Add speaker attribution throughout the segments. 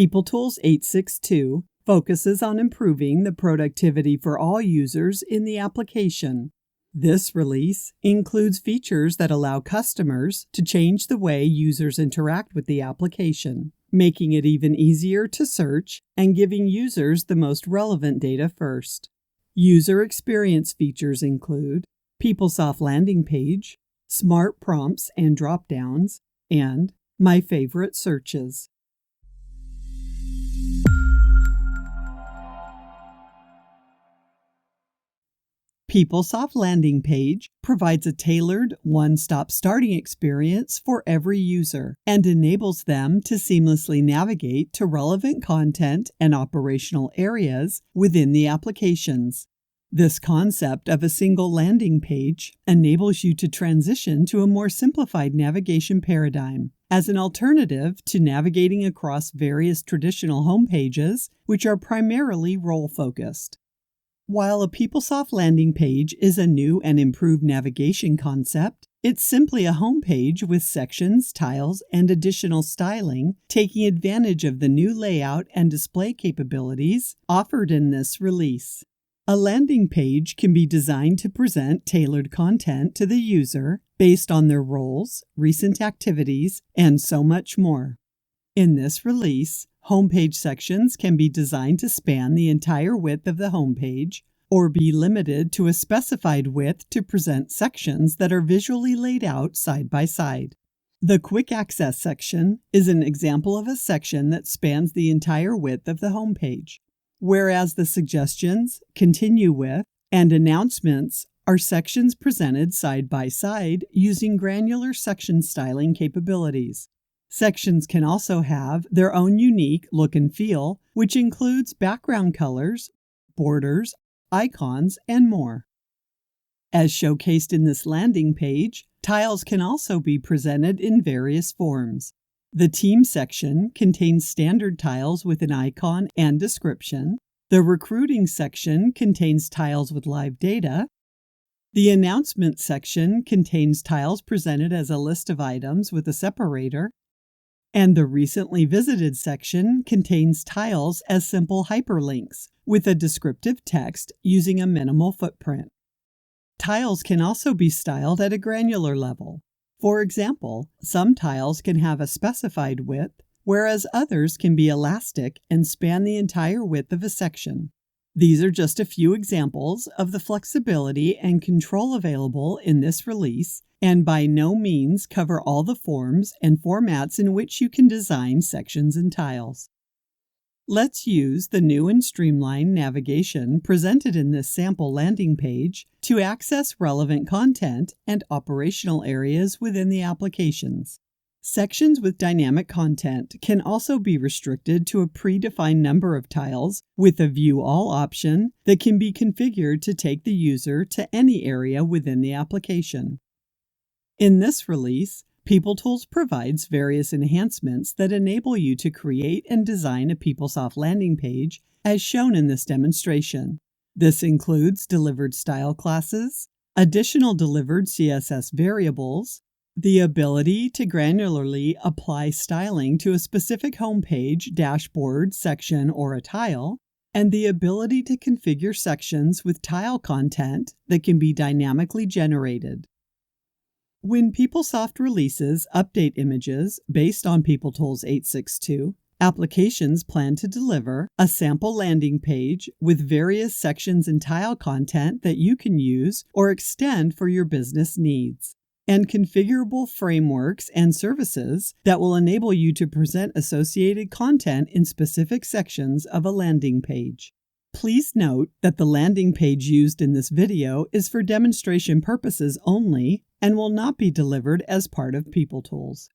Speaker 1: PeopleTools 8.62 focuses on improving the productivity for all users in the application. This release includes features that allow customers to change the way users interact with the application, making it even easier to search and giving users the most relevant data first. User experience features include PeopleSoft landing page, smart prompts and drop-downs, and my favorite searches. PeopleSoft landing page provides a tailored one-stop starting experience for every user and enables them to seamlessly navigate to relevant content and operational areas within the applications. This concept of a single landing page enables you to transition to a more simplified navigation paradigm as an alternative to navigating across various traditional home pages, which are primarily role-focused. While a PeopleSoft landing page is a new and improved navigation concept, it's simply a home page with sections, tiles, and additional styling, taking advantage of the new layout and display capabilities offered in this release. A landing page can be designed to present tailored content to the user based on their roles, recent activities, and so much more. In this release, homepage sections can be designed to span the entire width of the homepage or be limited to a specified width to present sections that are visually laid out side by side. The Quick Access section is an example of a section that spans the entire width of the homepage, whereas the Suggestions, Continue With, and Announcements are sections presented side by side using granular section styling capabilities. Sections can also have their own unique look and feel, which includes background colors, borders, icons, and more. As showcased in this landing page, tiles can also be presented in various forms. The Team section contains standard tiles with an icon and description. The Recruiting section contains tiles with live data. The Announcement section contains tiles presented as a list of items with a separator. And the Recently Visited section contains tiles as simple hyperlinks with a descriptive text using a minimal footprint. Tiles can also be styled at a granular level. For example, some tiles can have a specified width, whereas others can be elastic and span the entire width of a section. These are just a few examples of the flexibility and control available in this release, and by no means cover all the forms and formats in which you can design sections and tiles. Let's use the new and streamlined navigation presented in this sample landing page to access relevant content and operational areas within the applications. Sections with dynamic content can also be restricted to a predefined number of tiles with a View All option that can be configured to take the user to any area within the application. In this release, PeopleTools provides various enhancements that enable you to create and design a PeopleSoft landing page as shown in this demonstration. This includes delivered style classes, additional delivered CSS variables, the ability to granularly apply styling to a specific homepage, dashboard, section, or a tile, and the ability to configure sections with tile content that can be dynamically generated. When PeopleSoft releases update images based on PeopleTools 8.62, applications plan to deliver a sample landing page with various sections and tile content that you can use or extend for your business needs, and configurable frameworks and services that will enable you to present associated content in specific sections of a landing page. Please note that the landing page used in this video is for demonstration purposes only and will not be delivered as part of PeopleTools.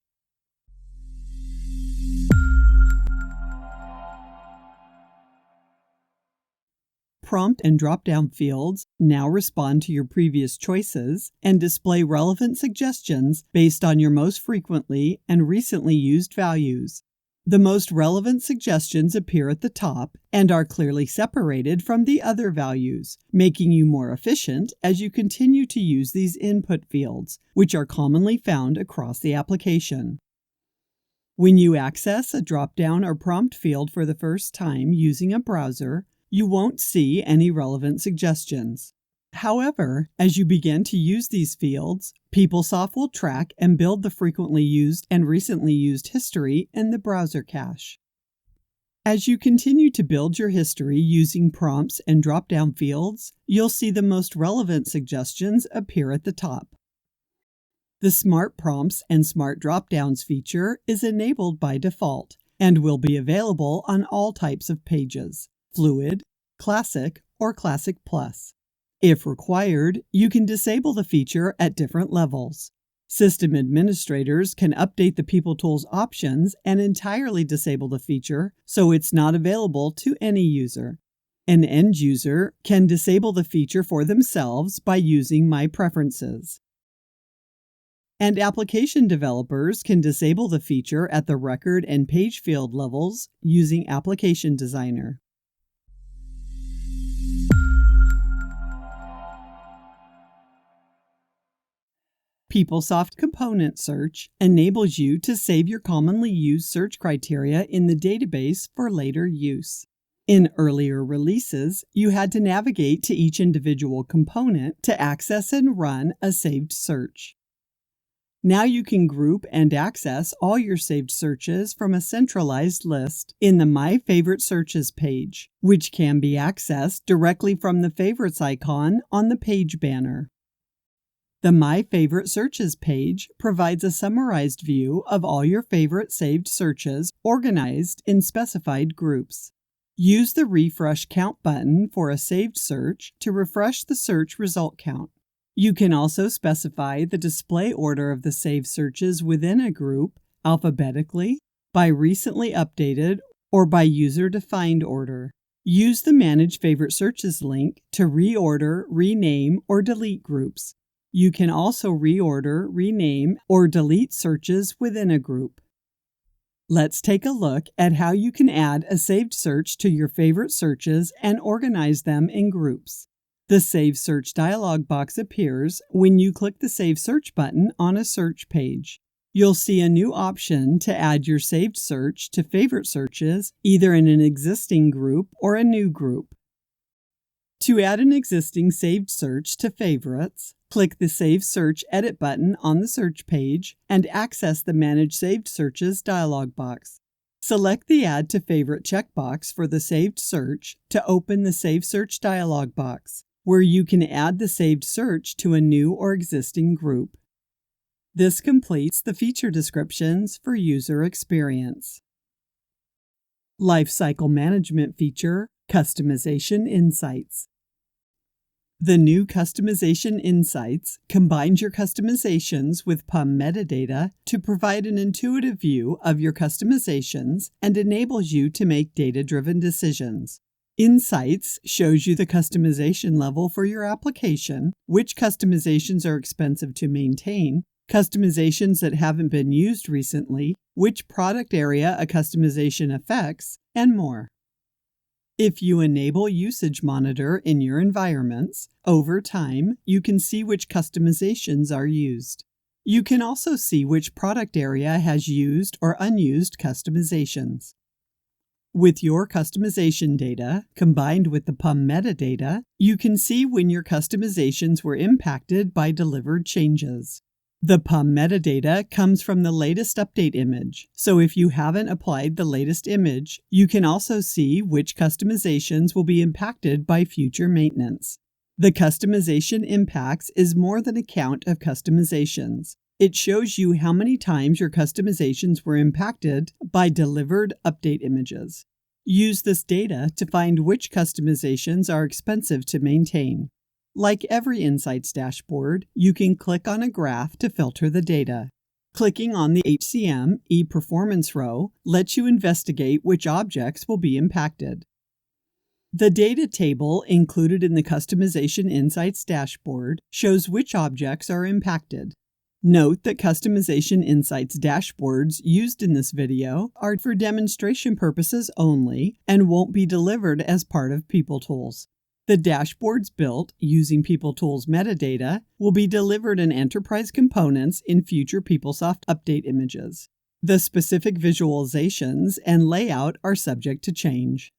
Speaker 1: Prompt and drop-down fields now respond to your previous choices and display relevant suggestions based on your most frequently and recently used values. The most relevant suggestions appear at the top and are clearly separated from the other values, making you more efficient as you continue to use these input fields, which are commonly found across the application. When you access a drop-down or prompt field for the first time using a browser, you won't see any relevant suggestions. However, as you begin to use these fields, PeopleSoft will track and build the frequently used and recently used history in the browser cache. As you continue to build your history using prompts and drop-down fields, you'll see the most relevant suggestions appear at the top. The Smart Prompts and Smart Dropdowns feature is enabled by default and will be available on all types of pages, Fluid, Classic, or Classic Plus. If required, you can disable the feature at different levels. System administrators can update the PeopleTools options and entirely disable the feature so it's not available to any user. An end user can disable the feature for themselves by using My Preferences. And application developers can disable the feature at the record and page field levels using Application Designer. PeopleSoft Component Search enables you to save your commonly used search criteria in the database for later use. In earlier releases, you had to navigate to each individual component to access and run a saved search. Now you can group and access all your saved searches from a centralized list in the My Favorite Searches page, which can be accessed directly from the Favorites icon on the page banner. The My Favorite Searches page provides a summarized view of all your favorite saved searches organized in specified groups. Use the Refresh Count button for a saved search to refresh the search result count. You can also specify the display order of the saved searches within a group alphabetically, by recently updated, or by user-defined order. Use the Manage Favorite Searches link to reorder, rename, or delete groups. You can also reorder, rename, or delete searches within a group. Let's take a look at how you can add a saved search to your favorite searches and organize them in groups. The Save Search dialog box appears when you click the Save Search button on a search page. You'll see a new option to add your saved search to favorite searches, either in an existing group or a new group. To add an existing saved search to favorites, click the Save Search Edit button on the search page and access the Manage Saved Searches dialog box. Select the Add to Favorite checkbox for the saved search to open the Save Search dialog box, where you can add the saved search to a new or existing group. This completes the feature descriptions for user experience. Lifecycle Management feature, Customization Insights. The new Customization Insights combines your customizations with PUM metadata to provide an intuitive view of your customizations and enables you to make data-driven decisions. Insights shows you the customization level for your application, which customizations are expensive to maintain, customizations that haven't been used recently, which product area a customization affects, and more. If you enable Usage Monitor in your environments, over time, you can see which customizations are used. You can also see which product area has used or unused customizations. With your customization data, combined with the PUM metadata, you can see when your customizations were impacted by delivered changes. The PUM metadata comes from the latest update image, so if you haven't applied the latest image, you can also see which customizations will be impacted by future maintenance. The Customization Impacts is more than a count of customizations. It shows you how many times your customizations were impacted by delivered update images. Use this data to find which customizations are expensive to maintain. Like every Insights dashboard, you can click on a graph to filter the data. Clicking on the HCM ePerformance row lets you investigate which objects will be impacted. The data table included in the Customization Insights dashboard shows which objects are impacted. Note that Customization Insights dashboards used in this video are for demonstration purposes only and won't be delivered as part of PeopleTools. The dashboards built using PeopleTools metadata will be delivered in enterprise components in future PeopleSoft update images. The specific visualizations and layout are subject to change.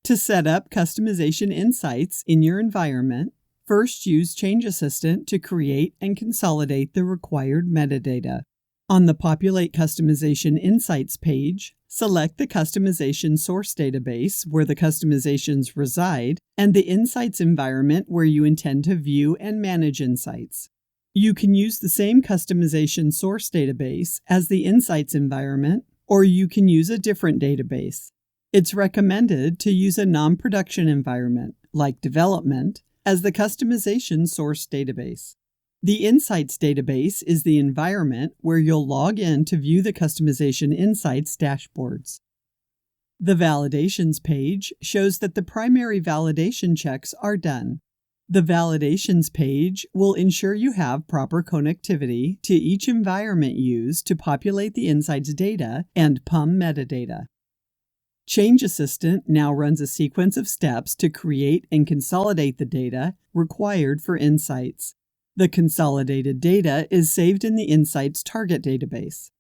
Speaker 1: To set up customization insights in your environment, first use Change Assistant to create and consolidate the required metadata. On the Populate Customization Insights page, select the customization source database where the customizations reside and the insights environment where you intend to view and manage insights. You can use the same customization source database as the insights environment, or you can use a different database. It's recommended to use a non-production environment, like development, as the customization source database. The Insights database is the environment where you'll log in to view the customization insights dashboards. The Validations page shows that the primary validation checks are done. The Validations page will ensure you have proper connectivity to each environment used to populate the insights data and PUM metadata. Change Assistant now runs a sequence of steps to create and consolidate the data required for insights. The consolidated data is saved in the Insights target database.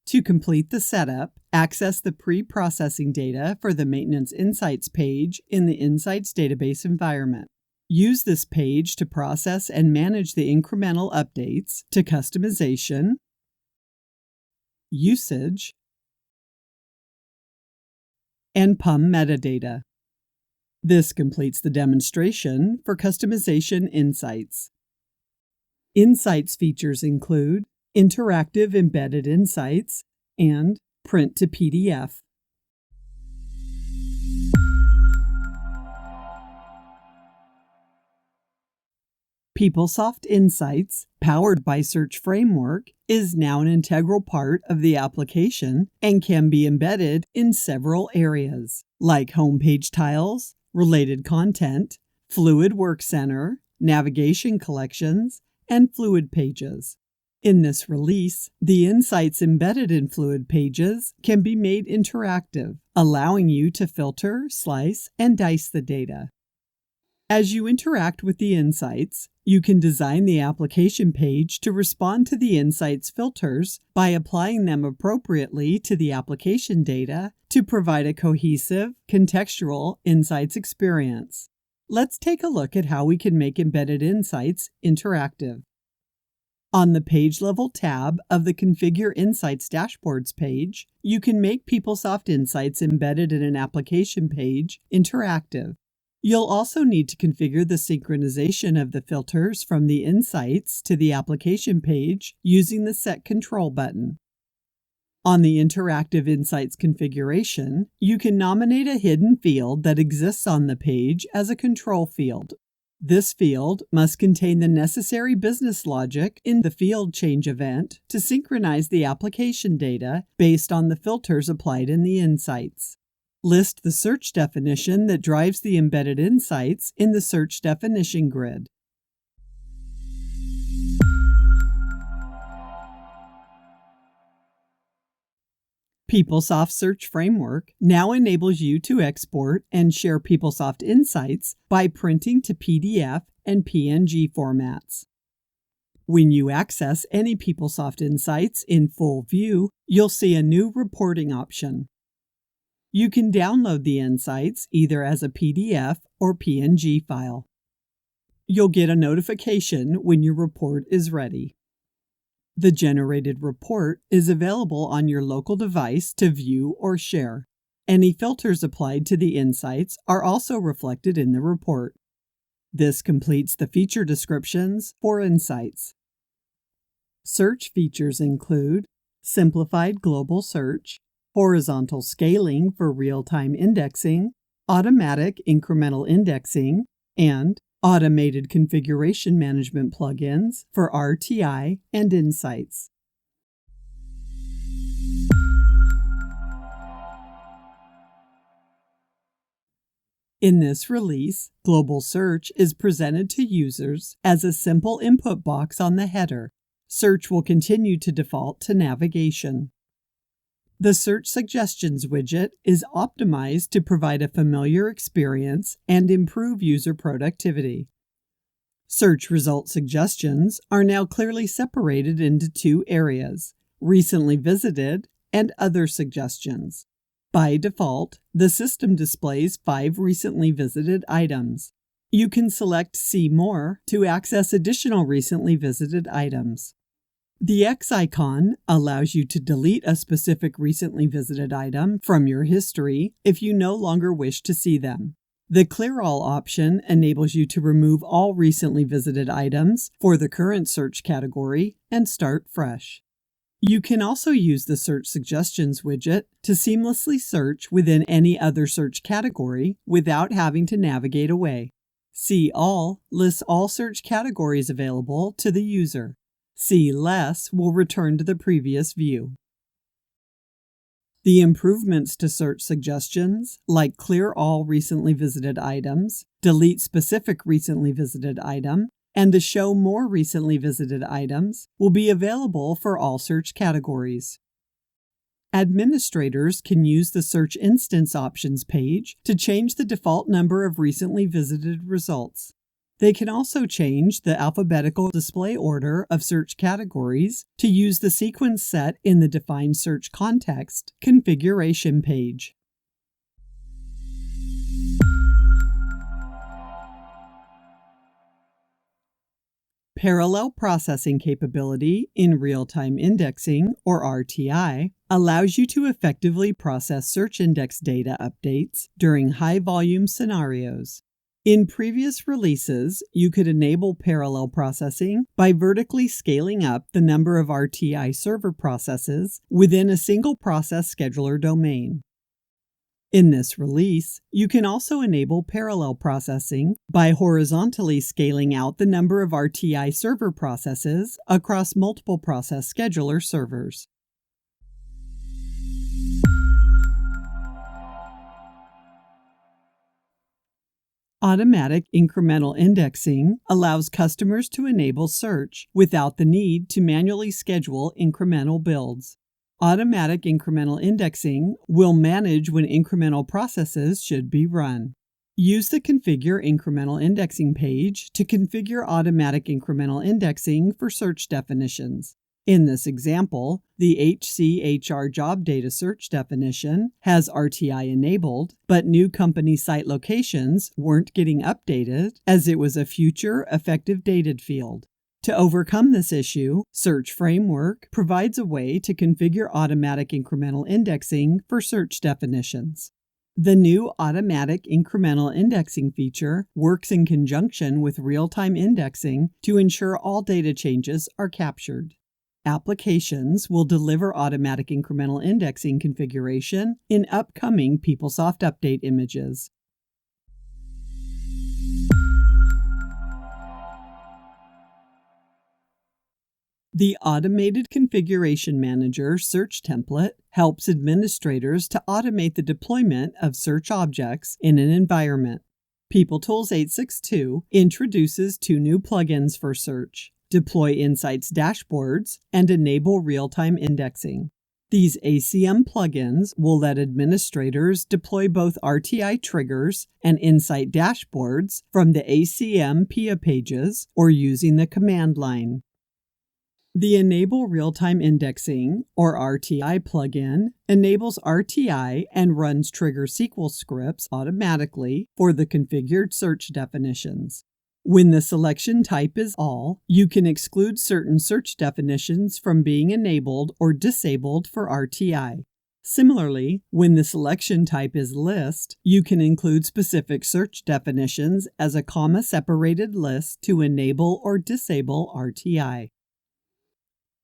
Speaker 1: To complete the setup, access the pre-processing data for the Maintenance Insights page in the Insights database environment. Use this page to process and manage the incremental updates to customization, usage, and PUM metadata. This completes the demonstration for customization insights. Insights features include interactive embedded insights and print to PDF. PeopleSoft Insights, powered by Search Framework, is now an integral part of the application and can be embedded in several areas, like homepage tiles, related content, Fluid Work Center, navigation collections, and Fluid Pages. In this release, the insights embedded in Fluid Pages can be made interactive, allowing you to filter, slice, and dice the data. As you interact with the insights, you can design the application page to respond to the insights filters by applying them appropriately to the application data to provide a cohesive, contextual insights experience. Let's take a look at how we can make embedded insights interactive. On the Page Level tab of the Configure Insights Dashboards page, you can make PeopleSoft Insights embedded in an application page interactive. You'll also need to configure the synchronization of the filters from the insights to the application page using the Set Control button. On the Interactive Insights configuration, you can nominate a hidden field that exists on the page as a control field. This field must contain the necessary business logic in the field change event to synchronize the application data based on the filters applied in the insights. List the search definition that drives the embedded insights in the search definition grid. PeopleSoft Search Framework now enables you to export and share PeopleSoft Insights by printing to PDF and PNG formats. When you access any PeopleSoft Insights in full view, you'll see a new reporting option. You can download the insights either as a PDF or PNG file. You'll get a notification when your report is ready. The generated report is available on your local device to view or share. Any filters applied to the insights are also reflected in the report. This completes the feature descriptions for insights. Search features include simplified global search, horizontal scaling for real-time indexing, automatic incremental indexing, and automated configuration management plugins for RTI and insights. In this release, Global Search is presented to users as a simple input box on the header. Search will continue to default to navigation. The Search Suggestions widget is optimized to provide a familiar experience and improve user productivity. Search result suggestions are now clearly separated into two areas: recently visited, and other suggestions. By default, the system displays 5 recently visited items. You can select See More to access additional recently visited items. The X icon allows you to delete a specific recently visited item from your history if you no longer wish to see them. The Clear All option enables you to remove all recently visited items for the current search category and start fresh. You can also use the Search Suggestions widget to seamlessly search within any other search category without having to navigate away. See All lists all search categories available to the user. See Less will return to the previous view. The improvements to search suggestions, like clear all recently visited items, delete specific recently visited item, and the show more recently visited items, will be available for all search categories. Administrators can use the Search Instance Options page to change the default number of recently visited results. They can also change the alphabetical display order of search categories to use the sequence set in the Defined Search Context configuration page. Parallel processing capability in real-time indexing, or RTI, allows you to effectively process search index data updates during high-volume scenarios. In previous releases, you could enable parallel processing by vertically scaling up the number of RTI server processes within a single process scheduler domain. In this release, you can also enable parallel processing by horizontally scaling out the number of RTI server processes across multiple process scheduler servers. Automatic incremental indexing allows customers to enable search without the need to manually schedule incremental builds. Automatic incremental indexing will manage when incremental processes should be run. Use the Configure Incremental Indexing page to configure automatic incremental indexing for search definitions. In this example, the HCHR job data search definition has RTI enabled, but new company site locations weren't getting updated as it was a future effective dated field. To overcome this issue, Search Framework provides a way to configure automatic incremental indexing for search definitions. The new automatic incremental indexing feature works in conjunction with real-time indexing to ensure all data changes are captured. Applications will deliver automatic incremental indexing configuration in upcoming PeopleSoft update images. The Automated Configuration Manager search template helps administrators to automate the deployment of search objects in an environment. PeopleTools 8.62 introduces 2 new plugins for search: Deploy Insights Dashboards and Enable Real-Time Indexing. These ACM plugins will let administrators deploy both RTI triggers and insight dashboards from the ACM PIA pages or using the command line. The Enable Real-Time Indexing, or RTI plugin, enables RTI and runs trigger SQL scripts automatically for the configured search definitions. When the selection type is All, you can exclude certain search definitions from being enabled or disabled for RTI. Similarly, when the selection type is List, you can include specific search definitions as a comma-separated list to enable or disable RTI.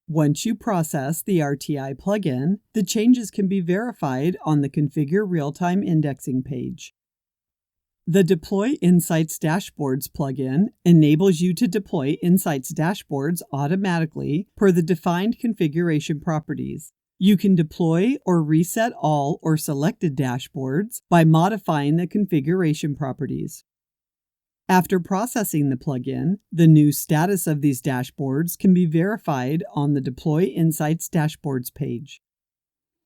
Speaker 1: Once you process the RTI plugin, the changes can be verified on the Configure Real-Time Indexing page. The Deploy Insights Dashboards plugin enables you to deploy Insights dashboards automatically per the defined configuration properties. You can deploy or reset all or selected dashboards by modifying the configuration properties. After processing the plugin, the new status of these dashboards can be verified on the Deploy Insights Dashboards page.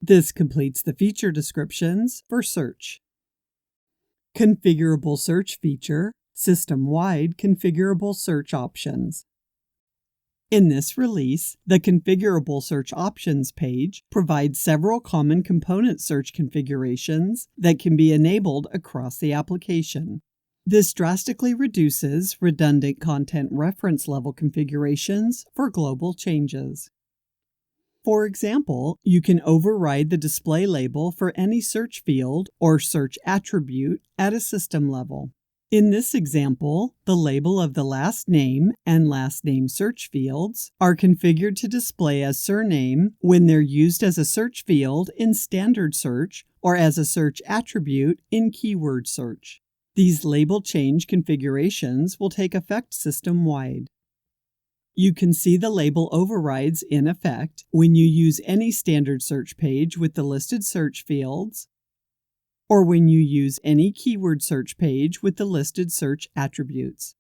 Speaker 1: This completes the feature descriptions for search. Configurable Search feature, system-wide configurable search options. In this release, the Configurable Search Options page provides several common component search configurations that can be enabled across the application. This drastically reduces redundant content reference level configurations for global changes. For example, you can override the display label for any search field or search attribute at a system level. In this example, the label of the last name and last name search fields are configured to display as surname when they're used as a search field in standard search or as a search attribute in keyword search. These label change configurations will take effect system-wide. You can see the label overrides in effect when you use any standard search page with the listed search fields, or when you use any keyword search page with the listed search attributes.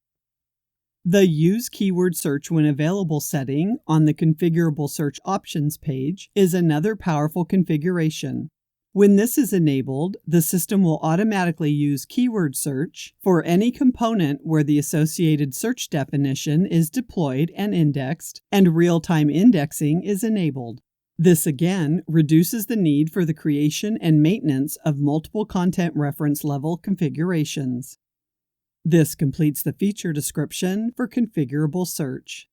Speaker 1: The Use Keyword Search When Available setting on the Configurable Search Options page is another powerful configuration. When this is enabled, the system will automatically use keyword search for any component where the associated search definition is deployed and indexed, and real-time indexing is enabled. This again reduces the need for the creation and maintenance of multiple content reference level configurations. This completes the feature description for Configurable Search.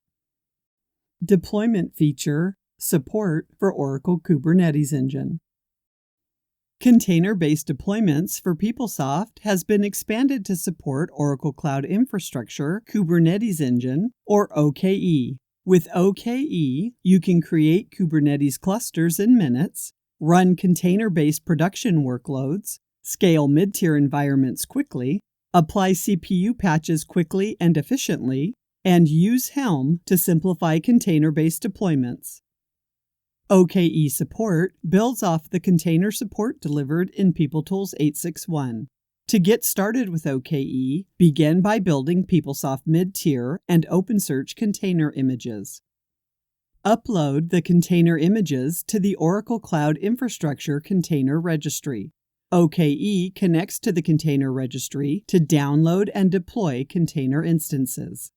Speaker 1: Deployment feature support for Oracle Kubernetes Engine. Container-based deployments for PeopleSoft has been expanded to support Oracle Cloud Infrastructure Kubernetes Engine, or OKE. With OKE, you can create Kubernetes clusters in minutes, run container-based production workloads, scale mid-tier environments quickly, apply CPU patches quickly and efficiently, and use Helm to simplify container-based deployments. OKE support builds off the container support delivered in PeopleTools 8.61. To get started with OKE, begin by building PeopleSoft mid-tier and OpenSearch container images. Upload the container images to the Oracle Cloud Infrastructure Container Registry. OKE connects to the container registry to download and deploy container instances.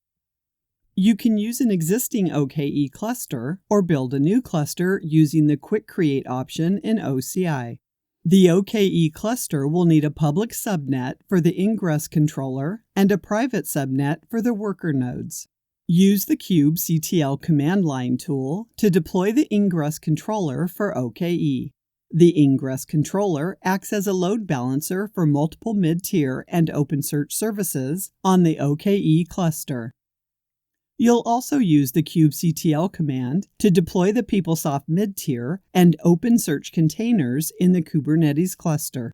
Speaker 1: You can use an existing OKE cluster or build a new cluster using the Quick Create option in OCI. The OKE cluster will need a public subnet for the ingress controller and a private subnet for the worker nodes. Use the kubectl command line tool to deploy the ingress controller for OKE. The ingress controller acts as a load balancer for multiple mid-tier and OpenSearch services on the OKE cluster. You'll also use the kubectl command to deploy the PeopleSoft mid-tier and OpenSearch containers in the Kubernetes cluster.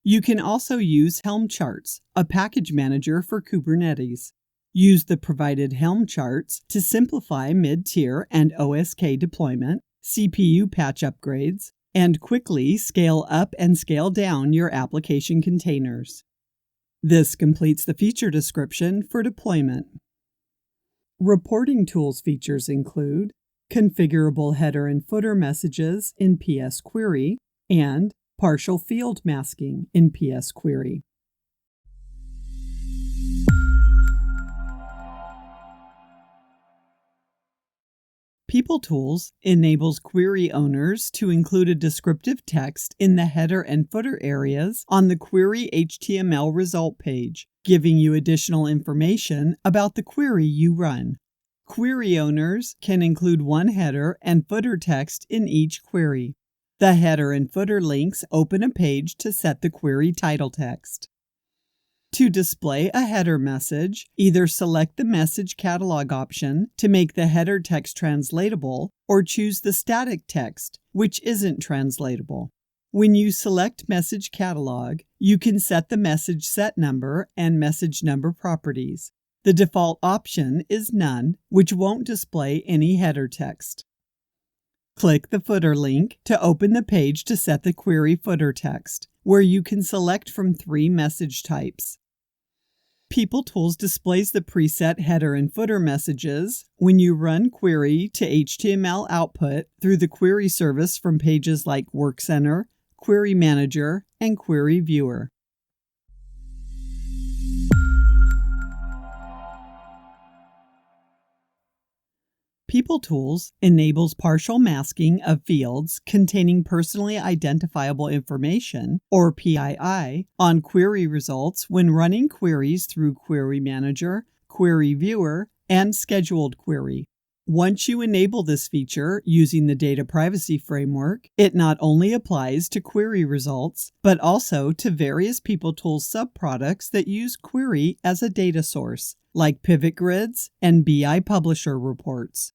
Speaker 1: You can also use Helm charts, a package manager for Kubernetes. Use the provided Helm charts to simplify mid-tier and OSK deployment, CPU patch upgrades, and quickly scale up and scale down your application containers. This completes the feature description for deployment. Reporting tools features include configurable header and footer messages in PS Query and partial field masking in PS Query. PeopleTools enables query owners to include a descriptive text in the header and footer areas on the query HTML result page, giving you additional information about the query you run. Query owners can include one header and footer text in each query. The header and footer links open a page to set the query title text. To display a header message, either select the Message Catalog option to make the header text translatable, or choose the static text, which isn't translatable. When you select Message Catalog, you can set the message set number and message number properties. The default option is None, which won't display any header text. Click the footer link to open the page to set the query footer text, where you can select from 3 message types. PeopleTools displays the preset header and footer messages when you run query to HTML output through the query service from pages like Workcenter, Query Manager, and Query Viewer. PeopleTools enables partial masking of fields containing personally identifiable information, or PII, on query results when running queries through Query Manager, Query Viewer, and Scheduled Query. Once you enable this feature using the Data Privacy Framework, it not only applies to query results, but also to various PeopleTools subproducts that use query as a data source, like pivot grids and BI Publisher reports.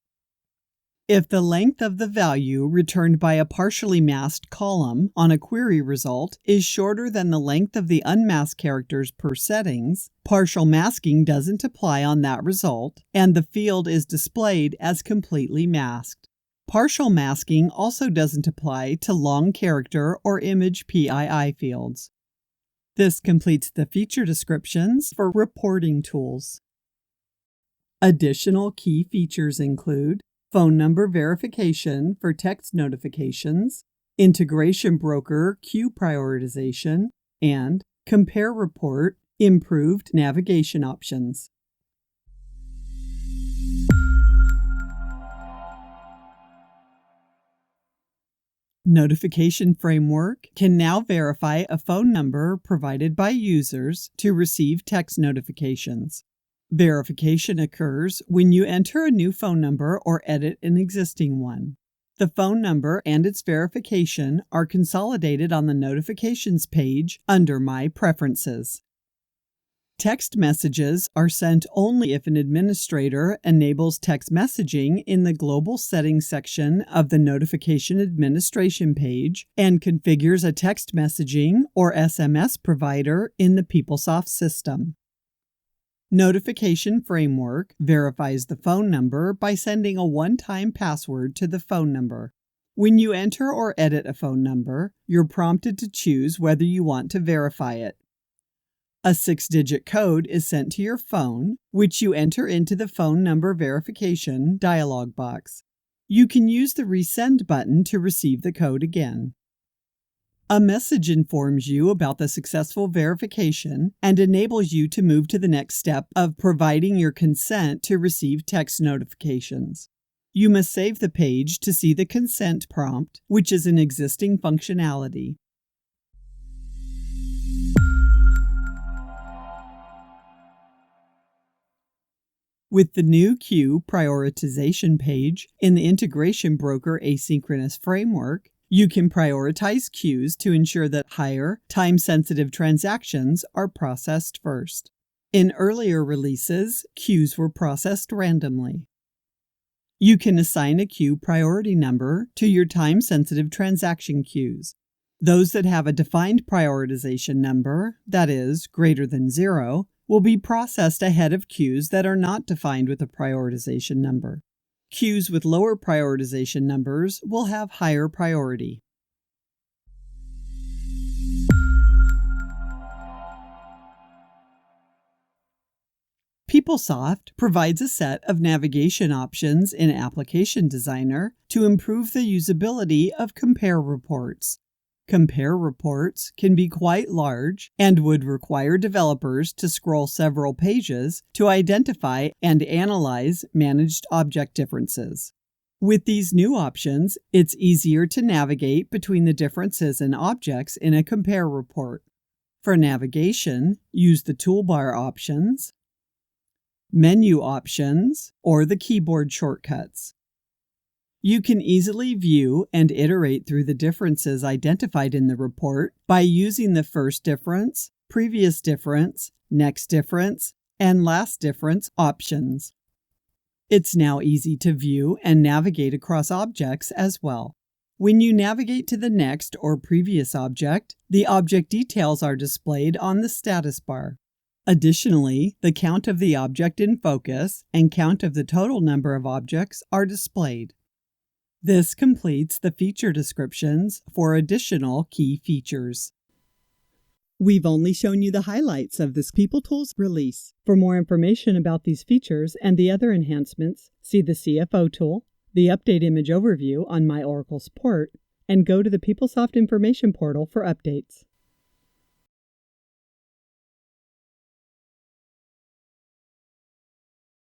Speaker 1: If the length of the value returned by a partially masked column on a query result is shorter than the length of the unmasked characters per settings, partial masking doesn't apply on that result, and the field is displayed as completely masked. Partial masking also doesn't apply to long character or image PII fields. This completes the feature descriptions for reporting tools. Additional key features include phone number verification for text notifications, integration broker queue prioritization, and compare report improved navigation options. Notification Framework can now verify a phone number provided by users to receive text notifications. Verification occurs when you enter a new phone number or edit an existing one. The phone number and its verification are consolidated on the Notifications page under My Preferences. Text messages are sent only if an administrator enables text messaging in the Global Settings section of the Notification Administration page and configures a text messaging or SMS provider in the PeopleSoft system. Notification Framework verifies the phone number by sending a one-time password to the phone number. When you enter or edit a phone number, you're prompted to choose whether you want to verify it. A 6-digit code is sent to your phone, which you enter into the phone number verification dialog box. You can use the Resend button to receive the code again. A message informs you about the successful verification and enables you to move to the next step of providing your consent to receive text notifications. You must save the page to see the consent prompt, which is an existing functionality. With the new queue prioritization page in the Integration Broker Asynchronous Framework, you can prioritize queues to ensure that higher, time-sensitive transactions are processed first. In earlier releases, queues were processed randomly. You can assign a queue priority number to your time-sensitive transaction queues. Those that have a defined prioritization number, that is, greater than 0, will be processed ahead of queues that are not defined with a prioritization number. Queues with lower prioritization numbers will have higher priority. PeopleSoft provides a set of navigation options in Application Designer to improve the usability of compare reports. Compare reports can be quite large and would require developers to scroll several pages to identify and analyze managed object differences. With these new options, it's easier to navigate between the differences in objects in a compare report. For navigation, use the toolbar options, menu options, or the keyboard shortcuts. You can easily view and iterate through the differences identified in the report by using the first difference, previous difference, next difference, and last difference options. It's now easy to view and navigate across objects as well. When you navigate to the next or previous object, the object details are displayed on the status bar. Additionally, the count of the object in focus and count of the total number of objects are displayed. This completes the feature descriptions for additional key features. We've only shown you the highlights of this PeopleTools release. For more information about these features and the other enhancements, see the CFO tool, the Update Image Overview on My Oracle Support, and go to the PeopleSoft Information Portal for updates.